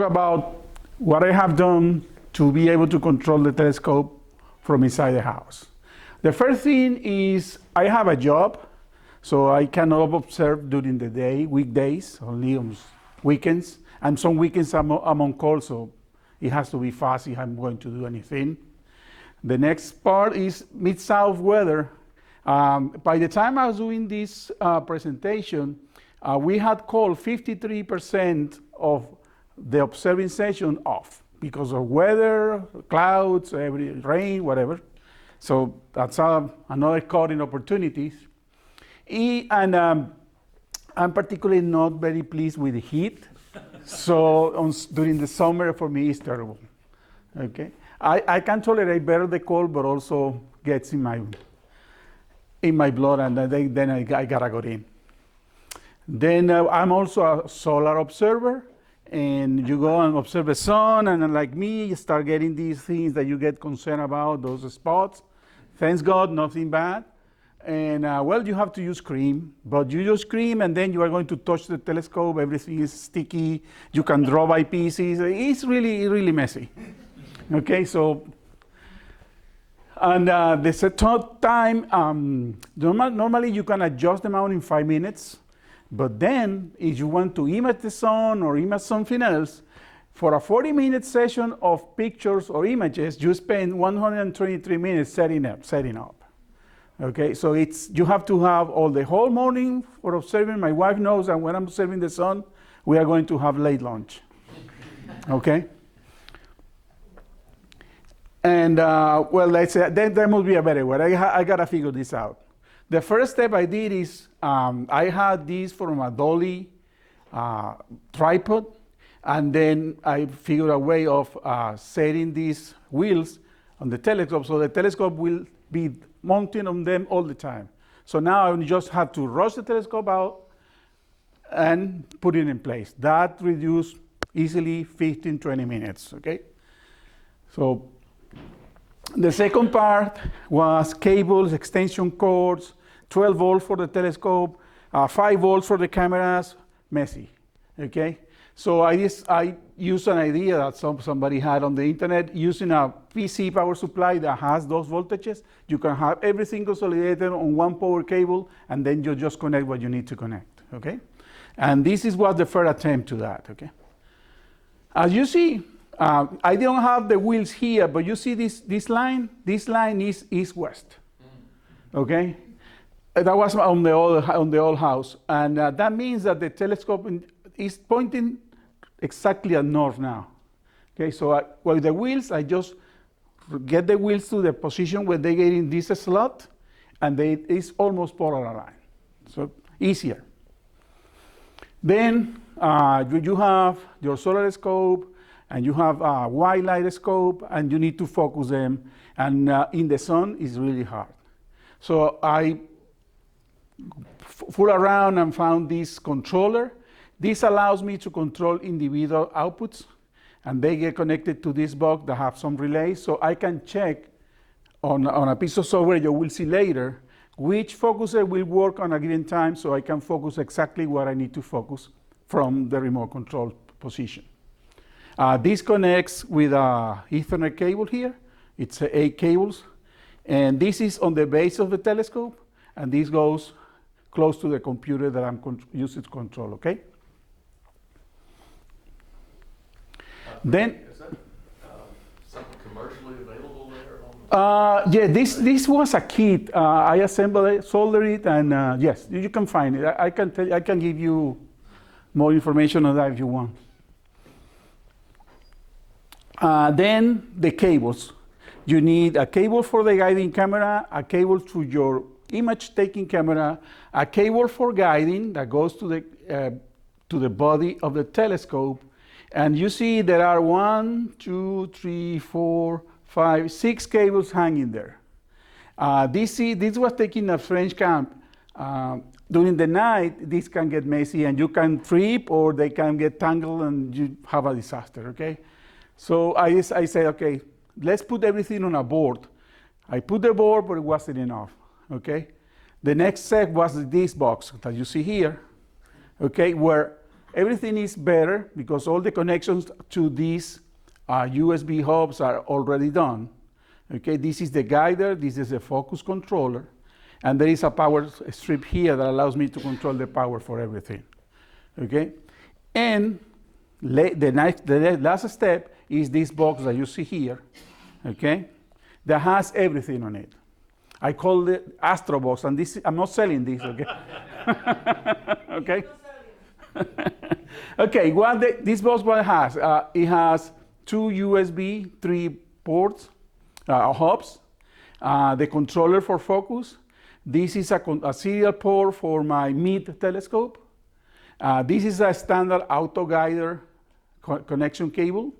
talk about what I have done to be able to control the telescope from inside the house. The first thing is I have a job, so I cannot observe during the day, weekdays, only on weekends. And some weekends I'm on call, so it has to be fast if I'm going to do anything. The next part is mid-south weather. By the time I was doing this presentation, we had called 53% of the observing session off because of weather, clouds, rain, whatever. So that's another cutting opportunities. And I'm particularly not very pleased with the heat. So during the summer, for me, it's terrible. Okay, I can tolerate better the cold, but also gets in my blood, and then I gotta go in. Then I'm also a solar observer, and you go and observe the sun, and like me, you start getting these things that you get concerned about, those spots. Thanks God, nothing bad. And well, you have to use cream, but you use cream, and then you are going to touch the telescope. Everything is sticky. You can draw by pieces. It's really, really messy. Okay, so. And the set time, normally you can adjust the mount in 5 minutes, but then if you want to image the sun or image something else, for a 40-minute session of pictures or images, you spend 123 minutes setting up. Okay, so you have to have all the whole morning for observing. My wife knows that when I'm observing the sun, we are going to have late lunch. Okay? And well, let's say there must be a better way. I gotta figure this out. The first step I did is I had this from a dolly tripod, and then I figured a way of setting these wheels on the telescope, so the telescope will be mounting on them all the time. So now I just have to rush the telescope out and put it in place. That reduced easily 15, 20 minutes. Okay, so. The second part was cables, extension cords, 12 volts for the telescope, 5 volts for the cameras, messy, okay? So I used an idea that somebody had on the internet, using a PC power supply that has those voltages. You can have everything consolidated on one power cable, and then you just connect what you need to connect, okay? And this is what the first attempt to that, okay? As you see, I don't have the wheels here, but you see this line? This line is east-west, okay? That was on the old house. And that means that the telescope is pointing exactly at north now. Okay, so with the wheels, I just get the wheels to the position where they get in this slot, and it's almost polar aligned. So easier. Then you have your solar scope, and you have a wide light scope, and you need to focus them. And in the sun, it's really hard. So I fooled around and found this controller. This allows me to control individual outputs, and they get connected to this box that have some relays. So I can check on a piece of software you will see later which focuser will work on a given time, so I can focus exactly what I need to focus from the remote control position. This connects with an Ethernet cable here. It's 8 cables. And this is on the base of the telescope. And this goes close to the computer that I'm using to control, okay? Then, is that something commercially available there? Yeah, this was a kit. I assembled it, soldered it, and yes, you can find it. I can give you more information on that if you want. Then the cables. You need a cable for the guiding camera, a cable to your image-taking camera, a cable for guiding that goes to the body of the telescope. And you see there are 1, 2, 3, 4, 5, 6 cables hanging there. This was taken in a French camp. During the night, this can get messy, and you can trip, or they can get tangled, and you have a disaster, okay? So I said, okay, let's put everything on a board. I put the board, but it wasn't enough, okay? The next step was this box that you see here, okay, where everything is better because all the connections to these USB hubs are already done. Okay, this is the guider, this is the focus controller, and there is a power strip here that allows me to control the power for everything. Okay, and the last step is this box that you see here, okay, that has everything on it. I call it Astrobox, and this, I'm not selling this, okay? Okay? Okay, this box what it has? It has two USB 3 ports, hubs, the controller for focus. This is a serial port for my mid telescope. This is a standard auto guider connection cable.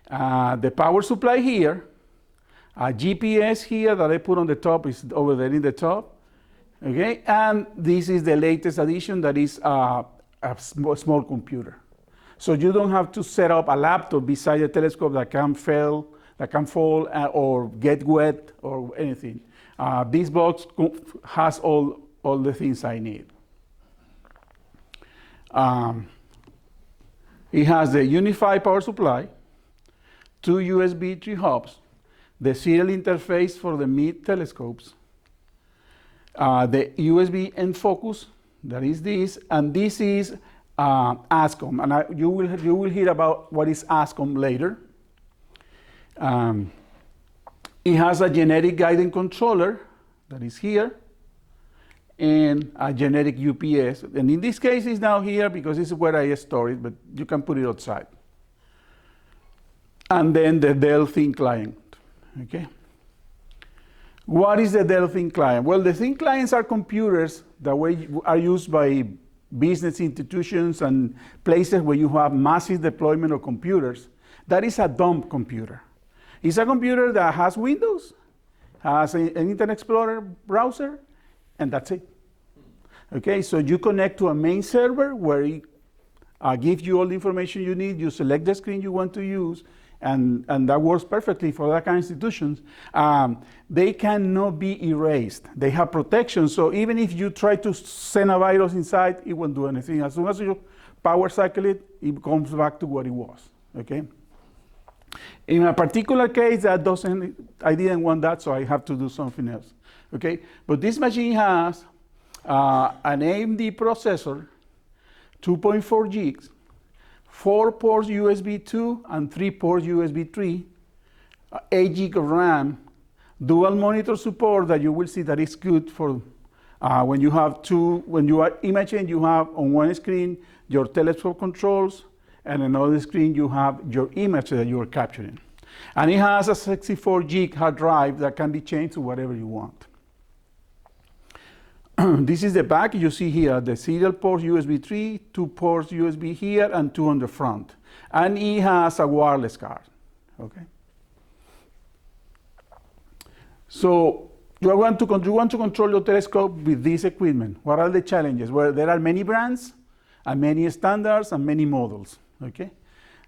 The power supply here. GPS here that I put on the top is over there in the top. Okay, and this is the latest addition that is a small computer. So you don't have to set up a laptop beside the telescope that can fail, that can fall or get wet or anything. This box has all the things I need. It has the unified power supply, two USB 3 hubs, the serial interface for the mid telescopes, the USB and focus, that is this, and this is AskMe, and you will hear about what is AskMe later. It has a generic guiding controller that is here, and a generic UPS, and in this case it's now here because this is where I store it, but you can put it outside. And then the Dell Thin Client. Okay. What is the Dell Thin Client? Well, the Thin Clients are computers that are used by business institutions and places where you have massive deployment of computers. That is a dumb computer. It's a computer that has Windows, has an Internet Explorer browser, and that's it. Okay, so you connect to a main server where it gives you all the information you need. You select the screen you want to use, and that works perfectly for that kind of institutions. They cannot be erased. They have protection, so even if you try to send a virus inside, it won't do anything. As soon as you power cycle it, it comes back to what it was, okay? In a particular case, I didn't want that, so I have to do something else, okay? But this machine has an AMD processor, 2.4 gigs, 4 ports USB 2 and 3 ports USB 3, 8 gig of RAM, dual monitor support that you will see that is good for when you are imaging, you have on one screen your telescope controls, and another screen you have your image that you are capturing. And it has a 64 gig hard drive that can be changed to whatever you want. This is the back. You see here the serial port USB 3, 2 ports USB here, and 2 on the front. And it has a wireless card. Okay. So you want to control your telescope with this equipment. What are the challenges? Well, there are many brands, and many standards, and many models. Okay.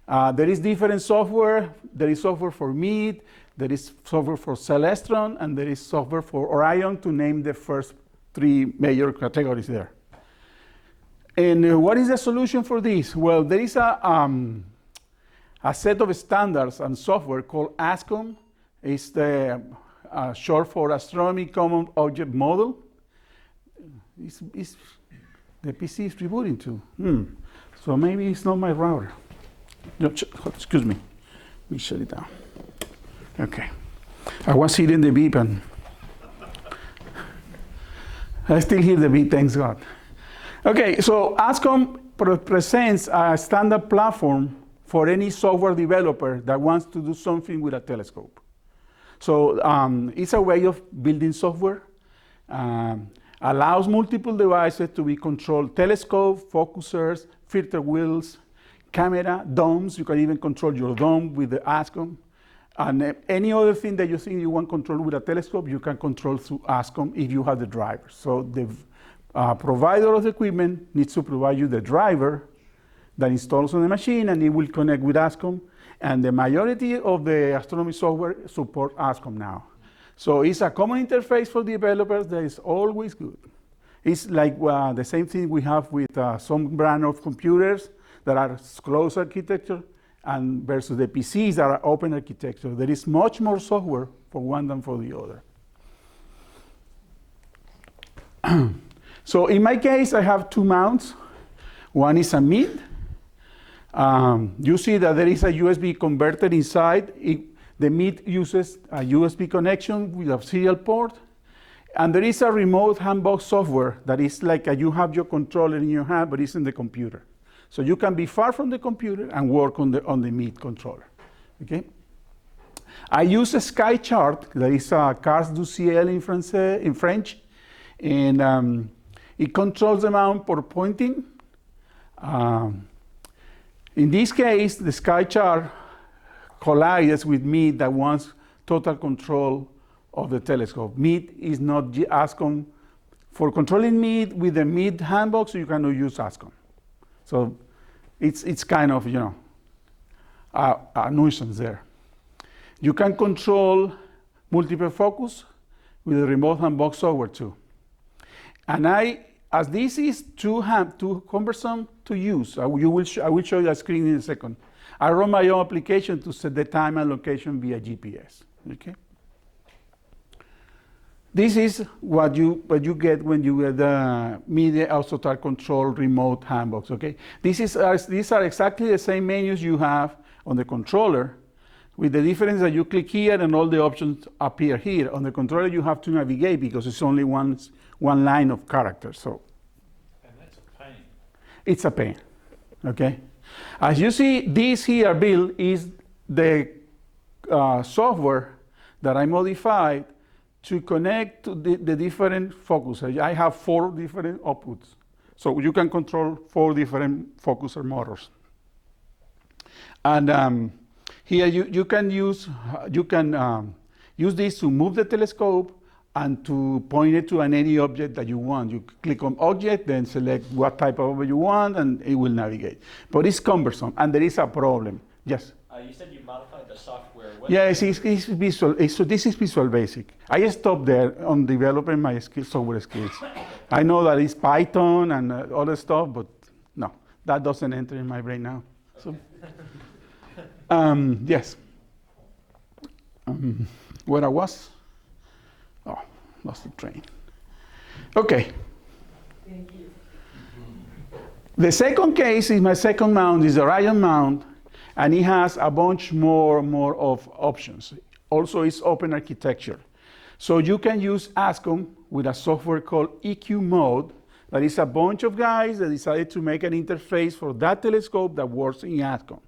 There is different software. There is software for MID, there is software for Celestron, and there is software for Orion, to name the first 3 major categories there. And what is the solution for this? Well, there is a set of standards and software called AskMe. It's the short for Astronomical Common Object Model. The PC is rebooting too. So maybe it's not my router. No, excuse me. We shut it down. Okay. I was hitting the beep and I still hear the beep, thanks God. Okay, so AskMe presents a standard platform for any software developer that wants to do something with a telescope. So it's a way of building software, allows multiple devices to be controlled: telescope, focusers, filter wheels, camera, domes. You can even control your dome with the AskMe. And any other thing that you think you want control with a telescope, you can control through AskMe if you have the driver. So the provider of the equipment needs to provide you the driver that installs on the machine, and it will connect with AskMe. And the majority of the astronomy software support AskMe now. So it's a common interface for developers that is always good. It's like the same thing we have with some brand of computers that are closed architecture and versus the PCs that are open architecture. There is much more software for one than for the other. So in my case, I have two mounts. One is a mid. You see that there is a USB converter inside. The mid uses a USB connection with a serial port. And there is a remote handbox software that is like you have your controller in your hand, but it's in the computer. So you can be far from the computer and work on the mid controller. Okay? I use a Sky chart, that is a carte du ciel in French, and it controls the mount for pointing. In this case, the Sky chart collides with mid that wants total control of the telescope. Mid is not AskMe. For controlling mid with the mid handbox, you cannot use AskMe. So it's kind of, a nuisance there. You can control multiple focus with the remote handbox software too. And as this is too cumbersome to use, I will show you a screen in a second. I run my own application to set the time and location via GPS. Okay. This is what you get when you get the media total control remote handbox. Okay. These are exactly the same menus you have on the controller, with the difference that you click here and all the options appear here. On the controller, you have to navigate because it's only one line of characters. So. And that's a pain. It's a pain. Okay. As you see, this here build is the software that I modified to connect to the different focuses. I have 4 different outputs. So you can control 4 different focuser motors. And here you can use this to move the telescope and to point it to any object that you want. You click on object, then select what type of object you want, and it will navigate. But it's cumbersome, and there is a problem. Yes? You said you modified the software. Yes, it's Visual. So this is Visual Basic. I stopped there on developing my software skills. I know that it's Python and other stuff, but no, that doesn't enter in my brain now. So, yes. Where I was? Oh, lost the train. Okay. Thank you. The second case is my second mount, is the Orion mount, and it has a bunch more of options. Also, it's open architecture. So you can use AskMe with a software called EQ Mode. That is a bunch of guys that decided to make an interface for that telescope that works in AskMe.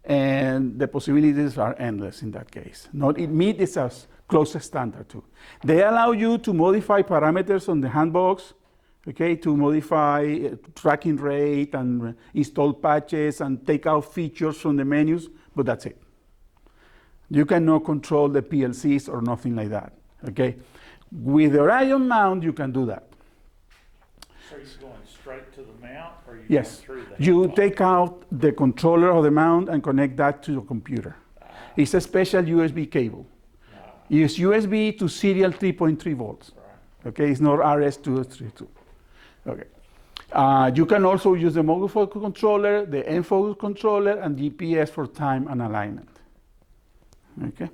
And the possibilities are endless in that case. It meets a closest standard too. They allow you to modify parameters on the handbox, okay, to modify tracking rate and install patches and take out features from the menus, but that's it. You cannot control the PLCs or nothing like that, okay? With the Orion mount, you can do that. So you're going straight to the mount, or you Yes, going through the you handbox? take out the controller of the mount and connect that to your computer. It's a special USB cable. It's USB to serial 3.3 volts. Right. Okay, it's not RS-232. Okay. You can also use the mobile focus controller, the M-focus controller, and GPS for time and alignment. Okay.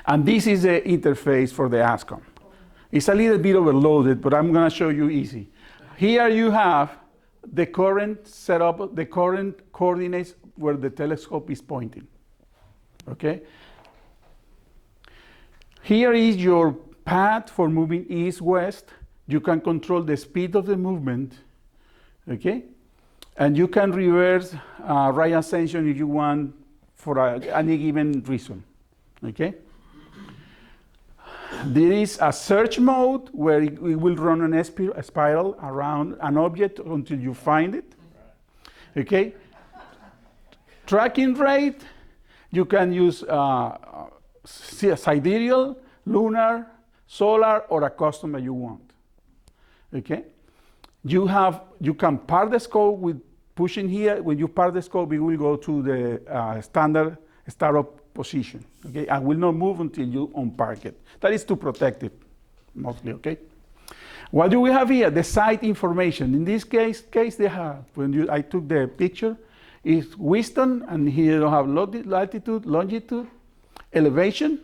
And this is the interface for the AskMe. It's a little bit overloaded, but I'm going to show you easy. Here you have the current setup, the current coordinates where the telescope is pointing. Okay. Here is your path for moving east-west. You can control the speed of the movement, okay? And you can reverse right ascension if you want for any given reason, okay? There is a search mode where it will run a spiral around an object until you find it, okay? Tracking rate, you can use sidereal, lunar, solar, or a custom that you want. Okay? You can part the scope with pushing here. When you part the scope, it will go to the standard startup position. Okay? And will not move until you unpark it. That is to protect it, mostly. Okay? What do we have here? The site information. In this case they have, I took the picture, is Weston, and here you have latitude, longitude, elevation.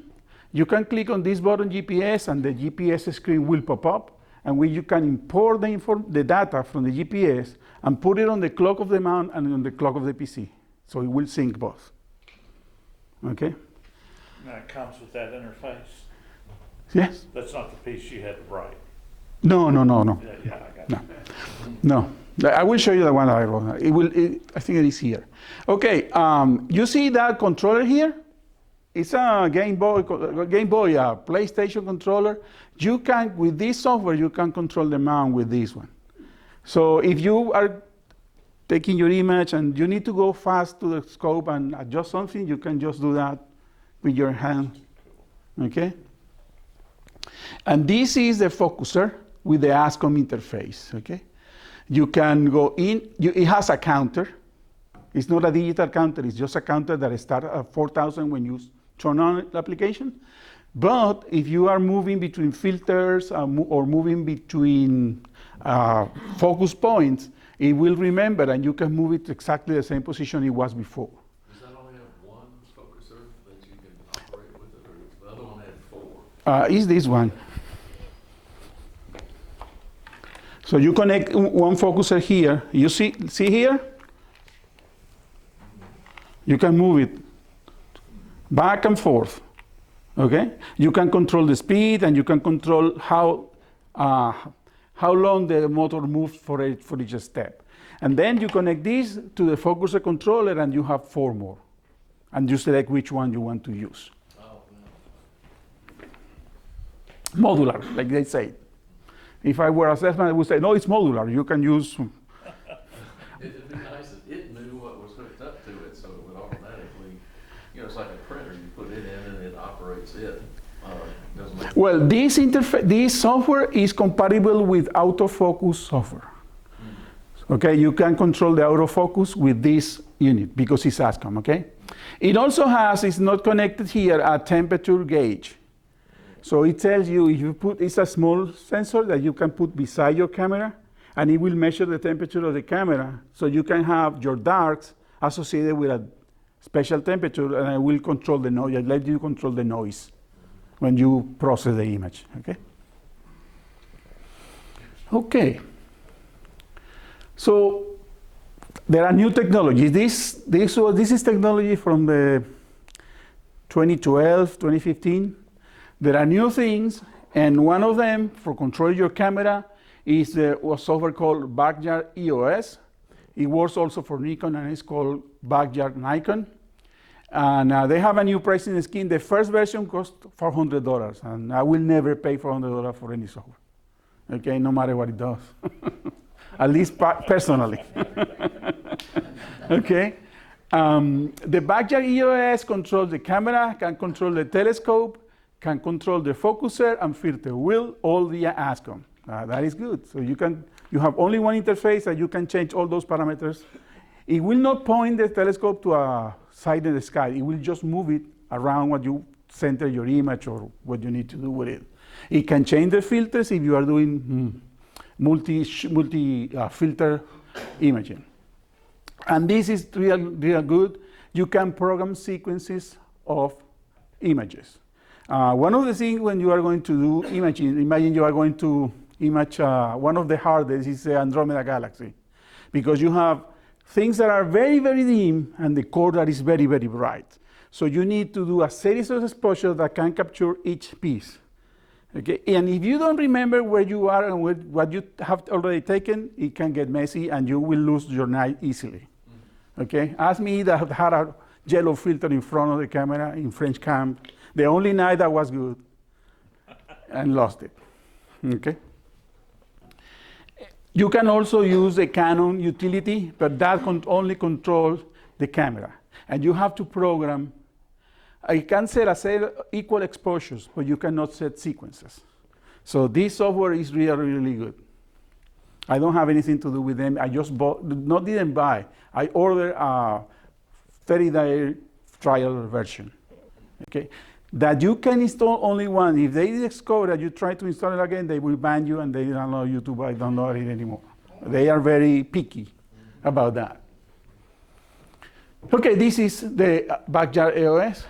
You can click on this button, GPS, and the GPS screen will pop up, and you can import the data from the GPS and put it on the clock of the mount and on the clock of the PC. So it will sync both. Okay? And it comes with that interface. Yes? That's not the piece you had to write. No. Yeah, I got it. No. I will show you the one that I wrote. I think it is here. Okay, you see that controller here? It's a Game Boy, PlayStation controller. You can, with this software, you can control the mount with this one. So if you are taking your image and you need to go fast to the scope and adjust something, you can just do that with your hand. Okay? And this is the focuser with the AskMe interface. Okay? You can go in, it has a counter. It's not a digital counter, it's just a counter that starts at 4,000 when you turn on the application. But if you are moving between filters or moving between focus points, it will remember and you can move it to exactly the same position it was before. Does that only have one focuser that you can operate with it, or the other one had 4? Is this one. So you connect one focuser here. You see here? You can move it back and forth. Okay? You can control the speed and you can control how long the motor moves for each step. And then you connect this to the focuser controller and you have 4 more. And you select which one you want to use. Oh, Modular, like they say. If I were assessment, I would say, no, it's modular. You can use. It'd be nice if it knew what was hooked up to it, so it would automatically, it's like a printer. You put it in and it operates it. Doesn't make Well, this software is compatible with autofocus software. Okay, you can control the autofocus with this unit because it's AskMe, okay? It also has, it's not connected here, a temperature gauge. So it tells you if you it's a small sensor that you can put beside your camera and it will measure the temperature of the camera. So you can have your darks associated with a special temperature and it will control the noise, it let you control the noise when you process the image, okay? Okay. So there are new technologies. This is technology from the 2012, 2015. There are new things, and one of them for controlling your camera is a software called Backyard EOS. It works also for Nikon, and it's called Backyard Nikon. And they have a new pricing scheme. The first version cost $400, and I will never pay $400 for any software. Okay, no matter what it does. At least personally. Okay. The Backyard EOS controls the camera, can control the telescope, can control the focuser and filter wheel, all via AskMe. That is good. So you have only one interface and you can change all those parameters. It will not point the telescope to a side in the sky. It will just move it around what you center your image or what you need to do with it. It can change the filters if you are doing multi filter imaging. And this is real good. You can program sequences of images. One of the things when you are going to do imaging, imagine you are going to image one of the hardest is the Andromeda Galaxy, because you have things that are very, very dim and the core that is very, very bright. So you need to do a series of exposures that can capture each piece. Okay, and if you don't remember where you are and what you have already taken, it can get messy and you will lose your night easily. Okay, AskMe that had a yellow filter in front of the camera in French camp, the only night that was good, and lost it. Okay. You can also use a Canon utility, but that can only control the camera, and you have to program. I can set equal exposures, but you cannot set sequences. So this software is really, really good. I don't have anything to do with them. I just didn't buy. I ordered a 30-day trial version. Okay. that you can install only one. If they discover that you try to install it again, they will ban you and they don't allow you to download it anymore. They are very picky about that. Okay, this is the backyard EOS.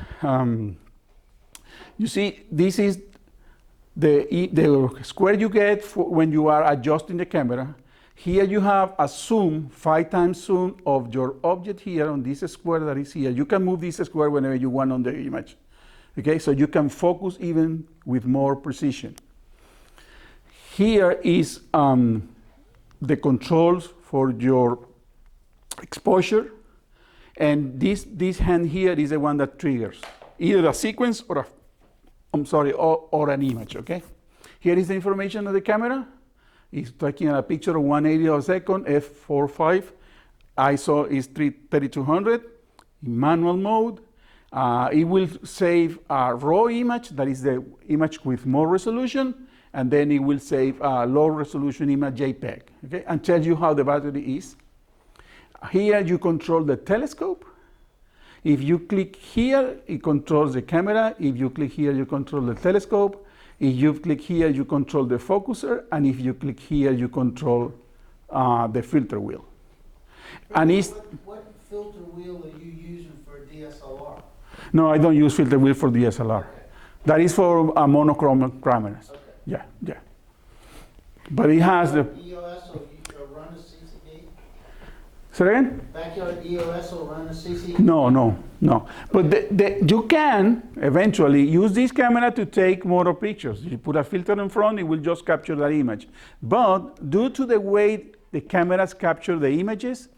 You see, this is the square you get when you are adjusting the camera. Here you have a zoom, 5 times zoom of your object here on this square that is here. You can move this square whenever you want on the image. Okay, so you can focus even with more precision. Here is the controls for your exposure. And this hand here is the one that triggers either a sequence or or an image, okay? Here is the information of the camera. It's taking a picture of 180 of a second, f4.5. ISO is 3200 in manual mode. It will save a raw image, that is the image with more resolution, and then it will save a low resolution image JPEG, okay? And tell you how the battery is. Here you control the telescope. If you click here, it controls the camera. If you click here, you control the telescope. If you click here, you control the focuser. And if you click here, you control the filter wheel. And what filter wheel are you using for DSLR? No, I don't use filter wheel for DSLR. Okay. That is for monochrome cameras. Okay. Yeah, yeah. But it has the... EOS will run a CCD? Say it again? Backyard EOS will run a CCD? No. But you can eventually use this camera to take more pictures. You put a filter in front, it will just capture that image. But due to the way the cameras capture the images,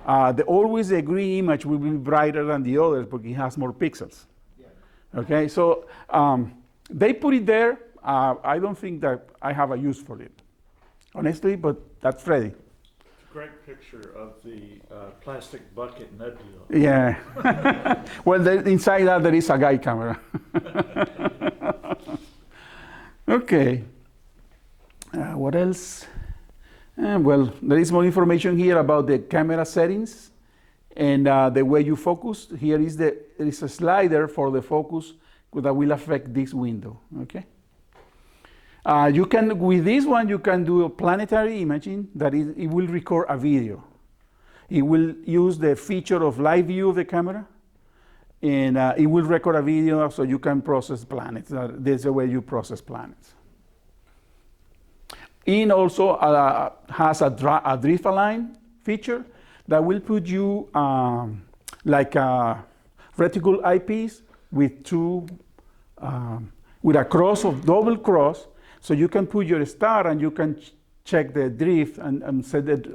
always the green image will be brighter than the others because it has more pixels. Yeah. Okay, so they put it there. I don't think that I have a use for it, honestly, but that's Freddy. Great picture of the plastic bucket nebula. Yeah. Well, inside that there is a guy camera. Okay. What else? Well, there is more information here about the camera settings and the way you focus. Here is there is a slider for the focus that will affect this window. Okay. You can, with this one, you can do a planetary imaging that it will record a video. It will use the feature of live view of the camera, and it will record a video so you can process planets. That's the way you process planets. It also has a drift align feature that will put you like a reticle eyepiece with with a cross of double cross. So you can put your star and you can check the drift and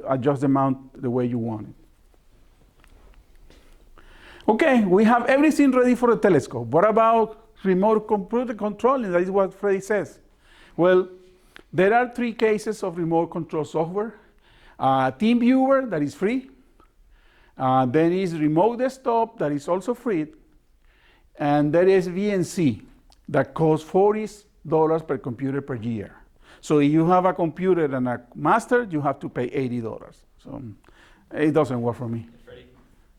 adjust the mount the way you want it. Okay, we have everything ready for the telescope. What about remote computer controlling? That is what Freddy says. Well, there are 3 cases of remote control software. TeamViewer, that is free. There is Remote Desktop, that is also free. And there is VNC, that costs $40 per computer per year. So if you have a computer and a master, you have to pay $80. So it doesn't work for me. Freddy?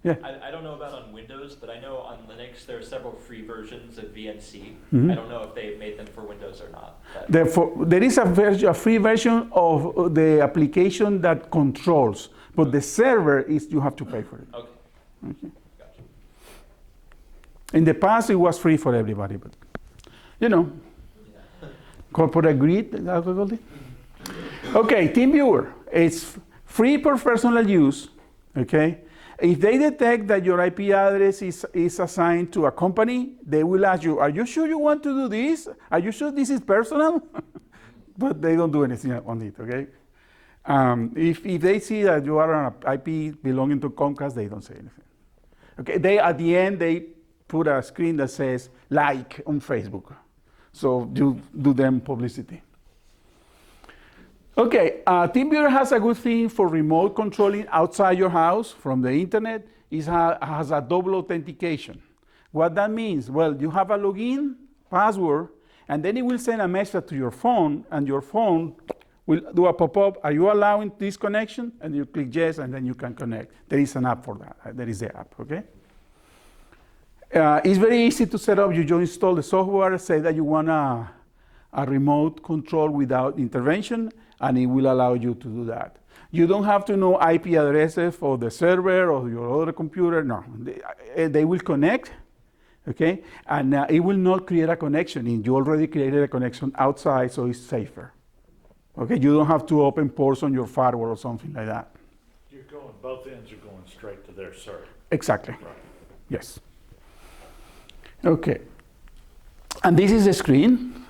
Yeah. I don't know about on Windows, but I know on Linux there are several free versions of VNC. Mm-hmm. I don't know if they've made them for Windows or not. Therefore, there is a free version of the application that controls, but the server is you have to pay for it. Okay. Okay. Gotcha. In the past, it was free for everybody, but you know, corporate greed. That's what called it. Okay, TeamViewer. It's free for personal use. Okay. If they detect that your IP address is assigned to a company, they will ask you, "Are you sure you want to do this? Are you sure this is personal?" But they don't do anything on it. Okay. If they see that you are on an IP belonging to Comcast, they don't say anything. Okay. At the end they put a screen that says "like" on Facebook. So you do them publicity. Okay, TeamViewer has a good thing for remote controlling outside your house from the internet. It has a double authentication. What that means? Well, you have a login password, and then it will send a message to your phone, and your phone will do a pop-up. Are you allowing this connection? And you click yes, and then you can connect. There is an app for that. There is the app, okay? It's very easy to set up. You just install the software, say that you want a remote control without intervention, and it will allow you to do that. You don't have to know IP addresses for the server or your other computer. No, they will connect, okay? And it will not create a connection. You already created a connection outside, so it's safer. Okay, you don't have to open ports on your firewall or something like that. You're going, both ends are going straight to their server. Exactly. Right. Yes. Okay. And this is the screen.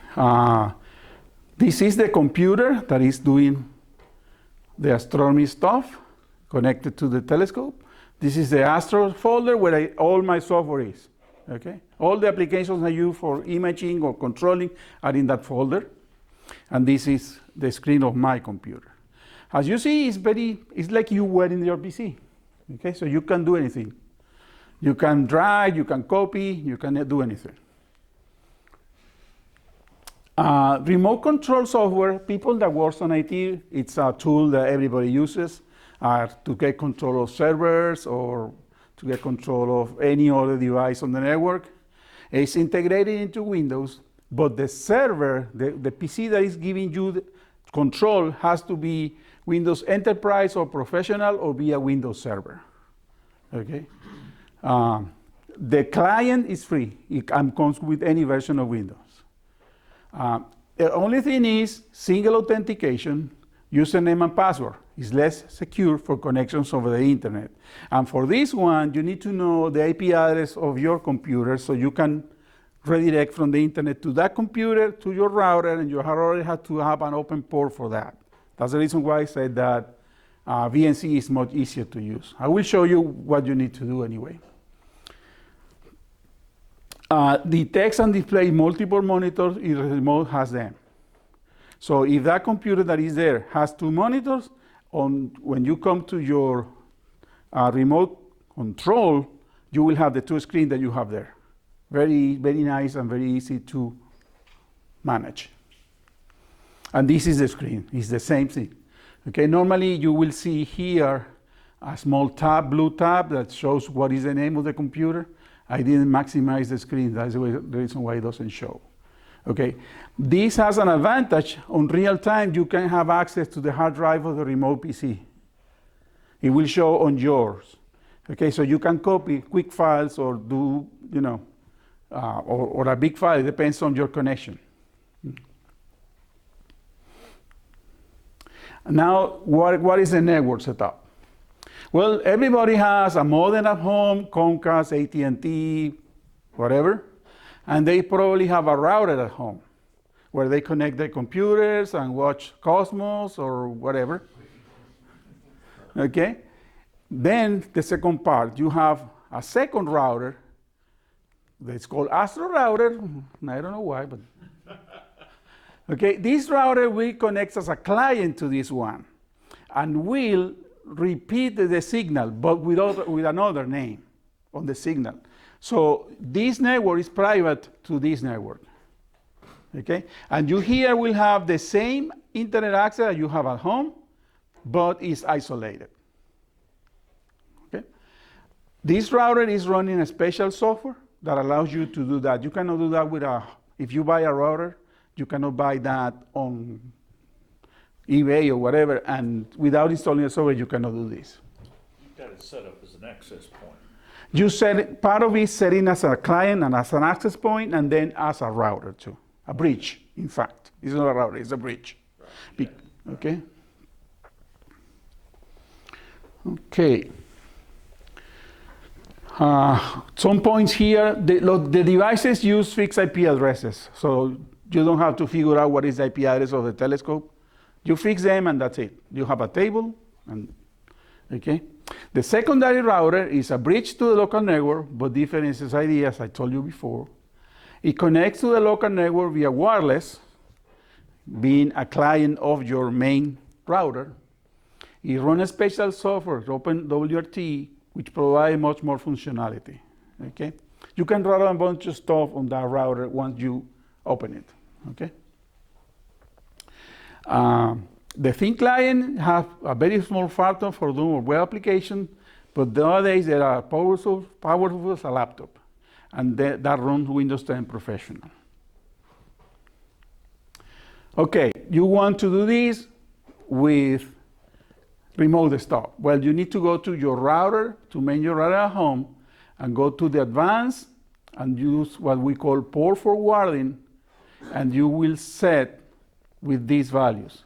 This is the computer that is doing the astronomy stuff connected to the telescope. This is the Astro folder where all my software is. Okay. All the applications I use for imaging or controlling are in that folder. And this is the screen of my computer. As you see, it's like you were in your PC. Okay, so you can do anything. You can drag, you can copy, you can do anything. Remote control software, people that work on IT, it's a tool that everybody uses to get control of servers or to get control of any other device on the network. It's integrated into Windows, but the server, the PC that is giving you the control has to be Windows Enterprise or Professional or be a Windows server. Okay. The client is free. It comes with any version of Windows. The only thing is single authentication, username and password is less secure for connections over the internet. And for this one, you need to know the IP address of your computer so you can redirect from the internet to that computer to your router, and you already have to have an open port for that. That's the reason why I said that VNC is much easier to use. I will show you what you need to do anyway. Detects and displays multiple monitors if the remote has them. So if that computer that is there has two monitors, when you come to your remote control, you will have the two screens that you have there. Very, very nice and very easy to manage. And this is the screen. It's the same thing. Okay, normally you will see here a small tab, blue tab, that shows what is the name of the computer. I didn't maximize the screen. That's the reason why it doesn't show. Okay, this has an advantage. On real time, you can have access to the hard drive of the remote PC. It will show on yours. Okay, so you can copy quick files or do, or a big file. It depends on your connection. Now, what is the network setup? Well, everybody has a modem at home, Comcast, AT&T, whatever, and they probably have a router at home where they connect their computers and watch Cosmos or whatever. Okay? Then the second part, you have a second router that's called Astro router. I don't know why, but okay, this router will connect as a client to this one and will repeat the signal, but with another name on the signal. So this network is private to this network. Okay, and you here will have the same internet access that you have at home, but it's isolated. Okay, this router is running a special software that allows you to do that. You cannot do that if you buy a router, you cannot buy that on eBay or whatever, and without installing a software, you cannot do this. You've got it set up as an access point. You set it, part of it setting as a client and as an access point, and then as a router too. A bridge, in fact. It's not a router, it's a bridge. Right. Okay? Okay. Some points here. The devices use fixed IP addresses, so you don't have to figure out what is the IP address of the telescope. You fix them and that's it. You have a table, and okay. The secondary router is a bridge to the local network, but different in its idea, as I told you before. It connects to the local network via wireless, being a client of your main router. It runs a special software, OpenWRT, which provides much more functionality. Okay, you can run a bunch of stuff on that router once you open it. Okay. The thin client has a very small phantom for doing web application, but nowadays they are powerful as a laptop. and that runs Windows 10 Professional. Okay, you want to do this with remote desktop. Well, you need to go to your router, to main your router at home, and go to the advanced and use what we call port forwarding, and you will set with these values.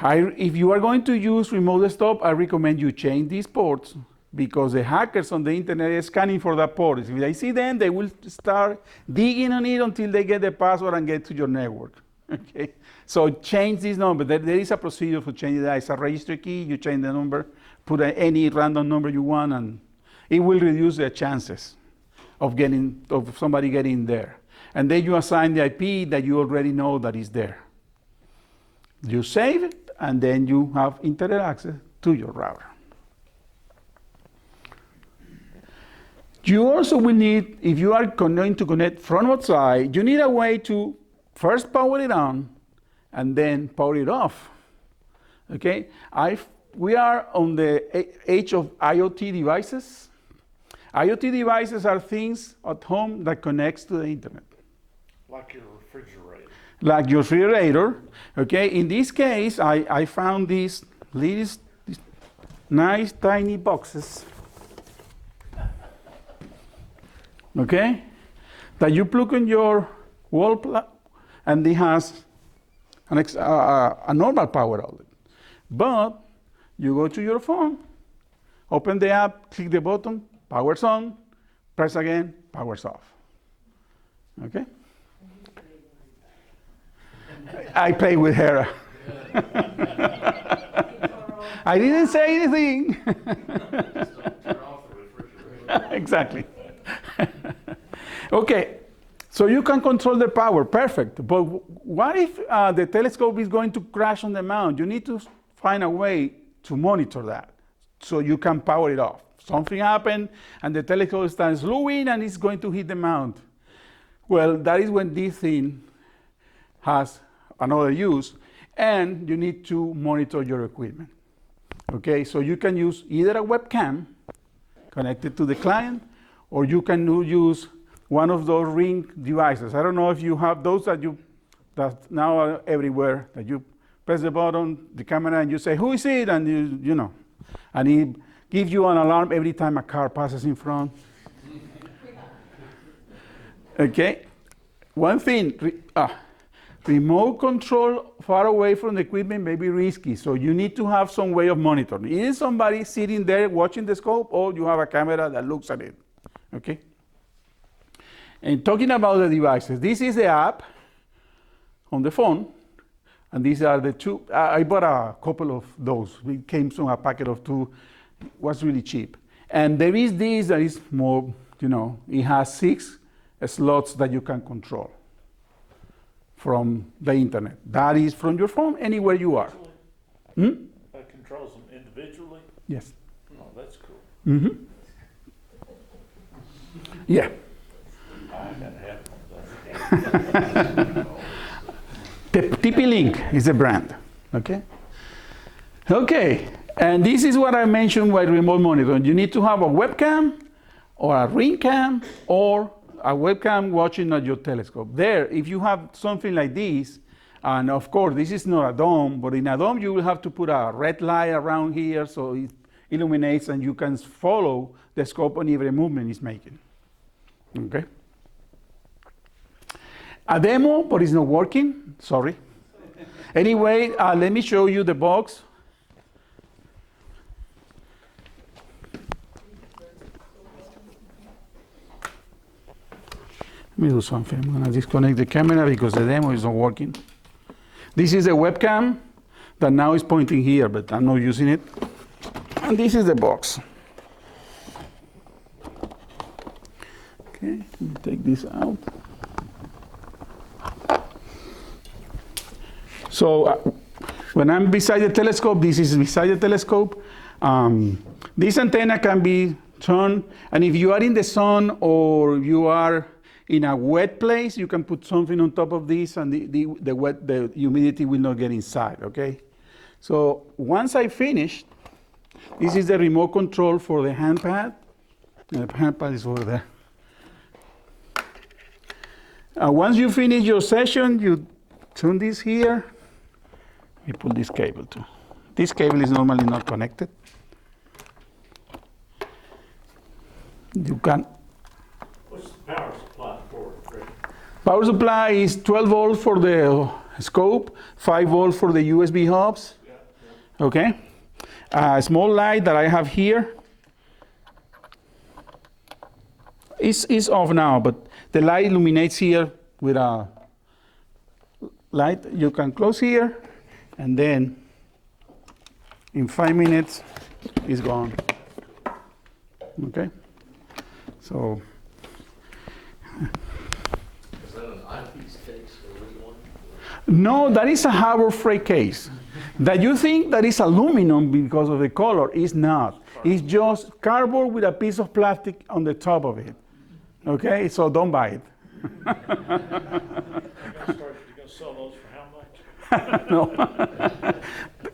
If you are going to use remote desktop, I recommend you change these ports, because the hackers on the internet are scanning for that port. If they see them, they will start digging on it until they get the password and get to your network. Okay, so change this number. There is a procedure for changing that. It's a registry key. You change the number, put any random number you want, and it will reduce the chances of somebody getting there. And then you assign the IP that you already know that is there. You save it, and then you have internet access to your router. You also will need, if you are going to connect from outside, you need a way to first power it on and then power it off. Okay? We are on the age of IoT devices. IoT devices are things at home that connects to the internet. Like your refrigerator. Like your refrigerator. Okay? In this case, I found these nice tiny boxes. Okay? That you plug in your wall plug, and it has a normal power outlet. But you go to your phone, open the app, click the button, power's on, press again, power's off. Okay? I play with Hera. I didn't say anything. Just don't turn off the refrigerator. Exactly. Okay. So you can control the power, perfect. But what if the telescope is going to crash on the mount? You need to find a way to monitor that so you can power it off. Something happened and the telescope starts slowing and it's going to hit the mount. Well, that is when this thing has another use, and you need to monitor your equipment. Okay, so you can use either a webcam connected to the client, or you can use one of those Ring devices. I don't know if you have those that now are everywhere, that you press the button, the camera, and you say, who is it? And you know, and it gives you an alarm every time a car passes in front. Okay, one thing, remote control far away from the equipment may be risky, so you need to have some way of monitoring. Is somebody sitting there watching the scope, or you have a camera that looks at it, okay? And talking about the devices, this is the app on the phone, and these are the two. I bought a couple of those. It came from a packet of two. It was really cheap. And there is this that is more, it has 6 slots that you can control from the internet. That is from your phone, anywhere you are. That controls them individually? Yes. Oh, that's cool. Mm-hmm. Yeah. I gotta have one. TP-Link is the brand, okay? Okay, and this is what I mentioned by remote monitoring. You need to have a webcam or a Ring cam or a webcam watching at your telescope. There, if you have something like this, and of course, this is not a dome, but in a dome, you will have to put a red light around here so it illuminates and you can follow the scope on every movement it's making, okay? A demo, but it's not working, sorry. Anyway, let me show you the box. Let me do something. I'm gonna disconnect the camera because the demo is not working. This is a webcam that now is pointing here, but I'm not using it. And this is the box. Okay, let me take this out. So when I'm beside the telescope, this is beside the telescope. This antenna can be turned, and if you are in the sun or you are in a wet place, you can put something on top of this, and the humidity will not get inside, okay? So once I finish, this is the remote control for the hand pad. The hand pad is over there. Once you finish your session, you turn this here. You pull this cable too. This cable is normally not connected. You can. What's the power supply for it, Rick? Power supply is 12 volts for the scope, 5 volts for the USB hubs. Yeah. Okay. A small light that I have here is off now, but the light illuminates here with a light. You can close here, and then in 5 minutes, it's gone. Okay. So. Is that an eyepiece case or which one? No, that is a Harbor Freight case. That you think that is aluminum because of the color is not. It's just cardboard with a piece of plastic on the top of it. Okay, so don't buy it. You're gonna sell those for how much? No,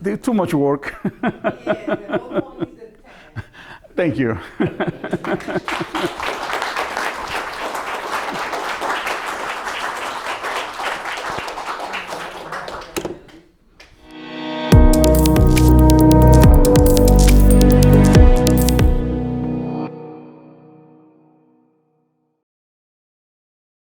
they're too much work. Yeah, the whole point is the time. Thank you.